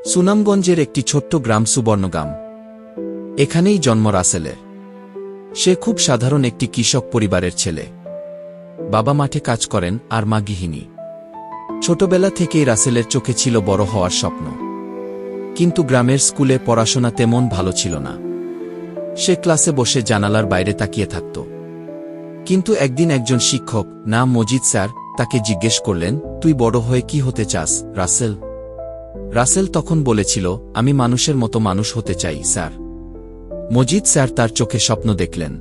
সুনামগঞ্জের একটি ছোট্ট গ্রাম সুবর্ণগ্রাম। এখানেই জন্ম রাসেলের। সে খুব সাধারণ একটি কৃষক পরিবারের ছেলে। বাবা মাঠে কাজ করেন আর মা গৃহিণী। ছোটবেলা থেকেই রাসেলের চোখে ছিল বড় হওয়ার স্বপ্ন। কিন্তু গ্রামের স্কুলে পড়াশোনা তেমন ভালো ছিল না। সে ক্লাসে বসে জানালার বাইরে তাকিয়ে থাকত। কিন্তু একদিন একজন শিক্ষক, নাম মজিদ স্যার, তাকে জিজ্ঞেস করলেন, তুই বড় হয়ে কি হতে চাস, রাসেল? রাসেল তখন বলেছিল, আমি মানুষের মতো মানুষ হতে চাই, স্যার। মজিদ স্যার তার চোখে স্বপ্ন দেখলেন।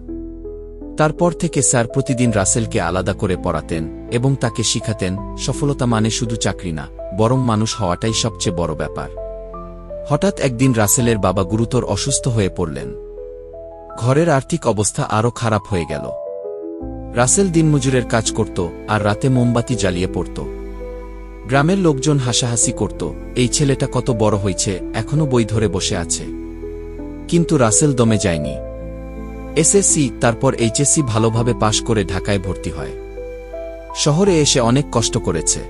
তারপর থেকে স্যার প্রতিদিন রাসেলকে আলাদা করে পড়াতেন এবং তাকে শিখাতেন, সফলতা মানে শুধু চাকরি না, বরং মানুষ হওয়াটাই সবচেয়ে বড় ব্যাপার। হঠাৎ একদিন রাসেলের বাবা গুরুতর অসুস্থ হয়ে পড়লেন। ঘরের আর্থিক অবস্থা আরও খারাপ হয়ে গেল। রাসেল দিনমজুরের কাজ করত আর রাতে মোমবাতি জ্বালিয়ে পড়ত। গ্রামের লোকজন হাসাহাসি করত, এই ছেলেটা কত বড় হয়েছে, এখনো বই ধরে বসে আছে। কিন্তু রাসেল দমে যায়নি। এসএসসি, তারপর এইচএসসি ভালোভাবে পাশ করে ঢাকায় ভর্তি হয়। শহরে এসে অনেক কষ্ট করেছে।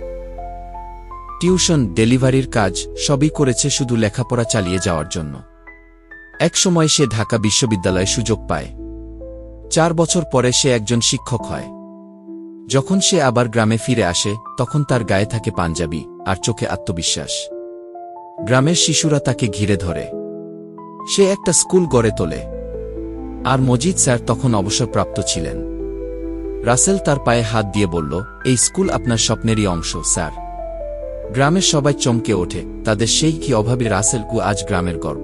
টিউশন, ডেলিভারির কাজ সবই করেছে শুধু লেখাপড়া চালিয়ে যাওয়ার জন্য। এক সময় সে ঢাকা বিশ্ববিদ্যালয়ে সুযোগ পায়। 4 বছর পরে সে একজন শিক্ষক হয়। যখন সে আবার গ্রামে ফিরে আসে, তখন তার গায়ে থাকে পাঞ্জাবি আর চোখে আত্মবিশ্বাস। গ্রামের শিশুরা তাকে ঘিরে ধরে। সে একটা স্কুল গড়ে তোলে। আর মজিদ স্যার তখন অবসরপ্রাপ্ত ছিলেন। রাসেল তার পায়ে হাত দিয়ে বলল, এই স্কুল আপনার স্বপ্নেরই অংশ, স্যার। গ্রামের সবাই চমকে ওঠে, তাদের সেই কি অভাবী রাসেল আজ গ্রামের গর্ব।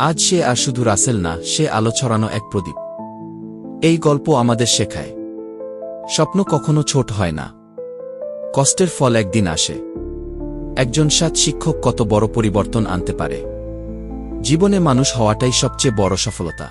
আজ সে আর শুধু রাসেল না, সে আলো ছড়ানো এক প্রদীপ। এই গল্প আমাদের শেখায়, স্বপ্ন কখনো ছোট হয় না, কষ্টের ফল একদিন আসে। একজন সৎ শিক্ষক কত বড় পরিবর্তন আনতে পারে। জীবনে মানুষ হওয়াটাই সবচেয়ে বড় সফলতা।